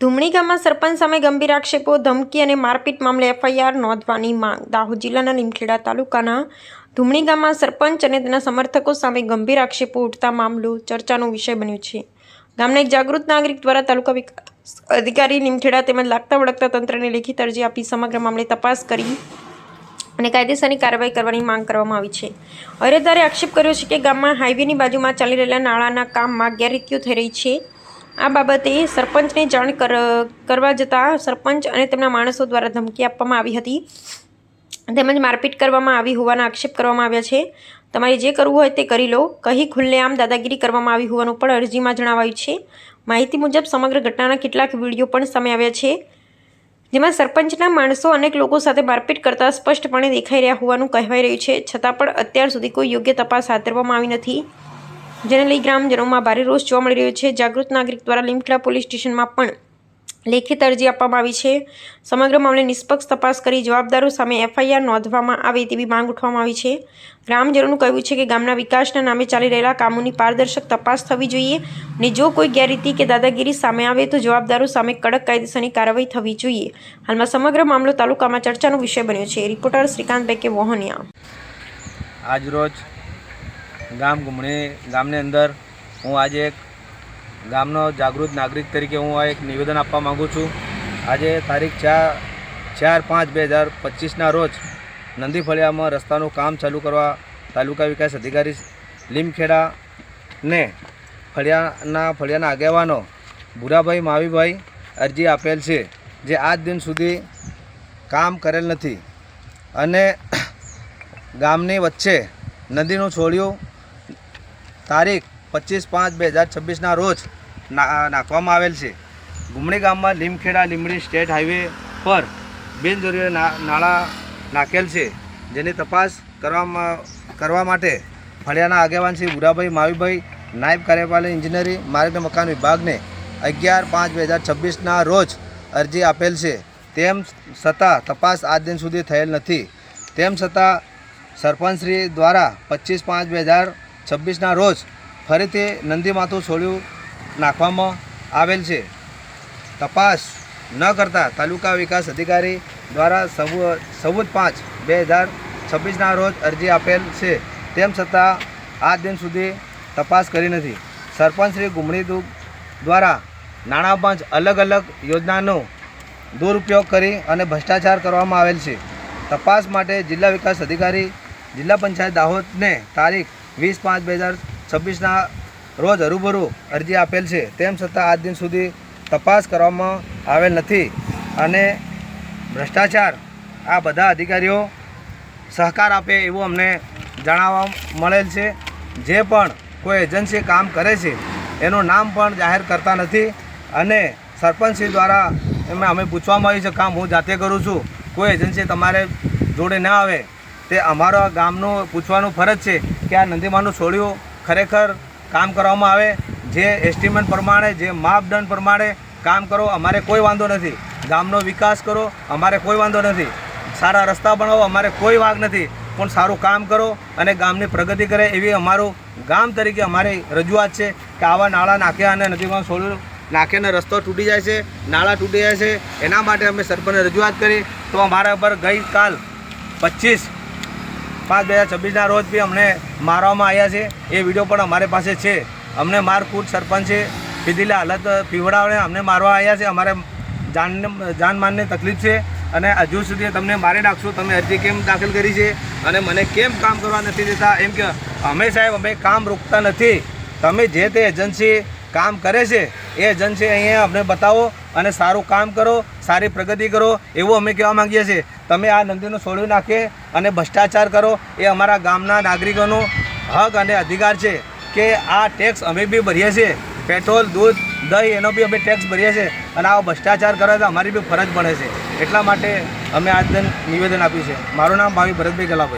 ધુમણી ગામમાં સરપંચ સામે ગંભીર આક્ષેપો, ધમકી અને મારપીટ મામલે એફઆઈઆર નોંધવાની માંગ. દાહોદ જિલ્લાના લીમખેડા તાલુકાના ધુમણી ગામમાં સરપંચ અને તેના સમર્થકો સામે ગંભીર આક્ષેપો ઉઠતા મામલો ચર્ચાનો વિષય બન્યો છે. ગામના એક જાગૃત નાગરિક દ્વારા તાલુકા વિકાસ અધિકારી લીમખેડા તેમજ લાગતા વળગતા તંત્રને લેખિત અરજી આપી સમગ્ર મામલે તપાસ કરી અને કાયદેસરની કાર્યવાહી કરવાની માંગ કરવામાં આવી છે. અરજદારે આક્ષેપ કર્યો છે કે ગામમાં હાઈવેની બાજુમાં ચાલી રહેલા નાળાના કામમાં ગેરરીતિઓ થઈ રહી છે. આ બાબતે સરપંચને જાણ કરવા જતાં સરપંચ અને તેમના માણસો દ્વારા ધમકી આપવામાં આવી હતી તેમજ મારપીટ કરવામાં આવી હોવાના આક્ષેપ કરવામાં આવ્યા છે. તમારે જે કરવું હોય તે કરી લો કહી ખુલ્લેઆમ દાદાગીરી કરવામાં આવી હોવાનું પણ અરજીમાં જણાવાયું છે. માહિતી મુજબ સમગ્ર ઘટનાના કેટલાક વિડીયો પણ સામે આવ્યા છે, જેમાં સરપંચના માણસો અનેક લોકો સાથે મારપીટ કરતા સ્પષ્ટપણે દેખાઈ રહ્યા હોવાનું કહેવાઈ રહ્યું છે. છતાં પણ અત્યાર સુધી કોઈ યોગ્ય તપાસ હાથ ધરવામાં આવી નથી, જેને લઈ ગ્રામજનોમાં ભારે રોષ જોવા મળી રહ્યો છે. જાગૃત નાગરિક દ્વારા લીમખેડા પોલીસ સ્ટેશનમાં પણ લેખિત અરજી આપવામાં આવી છે. સમગ્ર મામલે નિષ્પક્ષ તપાસ કરી જવાબદારો સામે એફઆઈઆર નોંધવામાં આવે તેવી માંગ ઉઠવામાં આવી છે. ગ્રામજનોનું કહેવું છે કે ગામના વિકાસના નામે ચાલી રહેલા કામોની પારદર્શક તપાસ થવી જોઈએ અને જો કોઈ ગેરરીતિ કે દાદાગીરી સામે આવે તો જવાબદારો સામે કડક કાયદેસરની કાર્યવાહી થવી જોઈએ. હાલમાં સમગ્ર મામલો તાલુકામાં ચર્ચાનો વિષય બન્યો છે. રિપોર્ટર શ્રીકાંત બેકે વહોનિયા. આજરોજ ગામ ધુમણી ગામની અંદર હું આજે એક ગામનો જાગૃત નાગરિક તરીકે હું આ એક નિવેદન આપવા માગું છું. આજે તારીખ 4/5/2025ના રોજ નંદી ફળિયામાં રસ્તાનું કામ ચાલુ કરવા તાલુકા વિકાસ અધિકારી લીમખેડાને ફળિયાના આગેવાનો ભૂરાભાઈ માવીભાઈ અરજી આપેલ છે, જે આજ દિન સુધી કામ કરેલ નથી અને ગામની વચ્ચે નદીનું છોડિયું તારીખ 25/5/2026ના રોજ નાખવામાં આવેલ છે. ધુમણી ગામમાં લીમખેડા લીંબડી સ્ટેટ હાઈવે પર બિનજરૂરી નાળા નાખેલ છે, જેની તપાસ કરવા માટે ફળિયાના આગેવાન શ્રી ભૂરાભાઈ માવીભાઈ નાયબ કાર્યપાલક ઇજનેરી માર્ગ અને મકાન વિભાગને 11/5/2026ના રોજ અરજી આપેલ છે. તેમ છતાં તપાસ આજ દિન સુધી થયેલ નથી. તેમ છતાં સરપંચશ્રી દ્વારા 25/5/2026ના રોજ ફરીથી નંદી માથું છોડ્યું નાખવામાં આવેલ છે. તપાસ ન કરતા તાલુકા વિકાસ અધિકારી દ્વારા 14/5/2026ના રોજ અરજી આપેલ છે. તેમ છતાં આજ દિન સુધી તપાસ કરી નથી. સરપંચશ્રી ધુમણી દ્વારા નાણાં પંચ અલગ અલગ યોજનાનો દુરુપયોગ કરી અને ભ્રષ્ટાચાર કરવામાં આવેલ છે. તપાસ માટે જિલ્લા વિકાસ અધિકારી જિલ્લા પંચાયત દાહોદને તારીખ 20/5/2026ના રોજ હરૂબરૂ અરજી આપેલ છે. તેમ છતાં આજ દિન સુધી તપાસ કરવામાં આવેલ નથી અને ભ્રષ્ટાચાર આ બધા અધિકારીઓ સહકાર આપે એવું અમને જાણવા મળેલ છે. જે પણ કોઈ એજન્સી કામ કરે છે એનું નામ પણ જાહેર કરતા નથી અને સરપંચશ્રી દ્વારા અમે પૂછવામાં આવ્યું છે કામ હું જાતે કરું છું, કોઈ એજન્સી તમારે જોડે ન આવે તે અમારા ગામનું પૂછવાનું ફરજ છે કે આ નંદીમાનું છોડ્યું ખરેખર કામ કરવામાં આવે. જે એસ્ટિમેટ પ્રમાણે જે માપદંડ પ્રમાણે કામ કરો, અમારે કોઈ વાંધો નથી. ગામનો વિકાસ કરો, અમારે કોઈ વાંધો નથી. સારા રસ્તા બનાવો, અમારે કોઈ વાગ નથી. પણ સારું કામ કરો અને ગામની પ્રગતિ કરે એવી અમારું ગામ તરીકે અમારી રજૂઆત છે કે આવા નાળા નાખ્યા અને નદીમાં છોડ્યું નાખીને રસ્તો તૂટી જાય છે, નાળા તૂટી જાય છે. એના માટે અમે સરપંચને રજૂઆત કરી તો અમારા પર ગઈકાલ 25/5/2026ના રોજ બી અમને મારવામાં આવ્યા છે. એ વિડીયો પણ અમારી પાસે છે. અમને મારકૂટ સરપંચે પીધેલી હાલત પીવડાવીને અમને મારવા આવ્યા છે. અમારે જાનમાનની તકલીફ છે અને હજુ સુધી તમને મારી નાખશું, તમે અરજી કેમ દાખલ કરી છે અને મને કેમ કામ કરવા નથી દેતા એમ કે અમે સાહેબ અમે કામ રોકતા નથી. તમે જે તે એજન્સી કામ કરે છે એ એજન્સી અહીંયા અમને બતાવો અને સારું કામ કરો, સારી પ્રગતિ કરો એવું અમે કહેવા માગીએ છીએ. તમે આ નદીનું છોડી નાખે અને ભ્રષ્ટાચાર કરો એ અમારા ગામના નાગરિકોનો હક અને અધિકાર છે કે આ ટેક્સ અમે બી ભરીએ છીએ. પેટ્રોલ, દૂધ, દહીં એનો બી અમે ટેક્સ ભરીએ છીએ અને આવો ભ્રષ્ટાચાર કરે તો અમારી બી ફરજ બને છે. એટલા માટે અમે આજ દિન નિવેદન આપ્યું છે. મારું નામ ભાવી ભરતભાઈ ગલાભાઈ.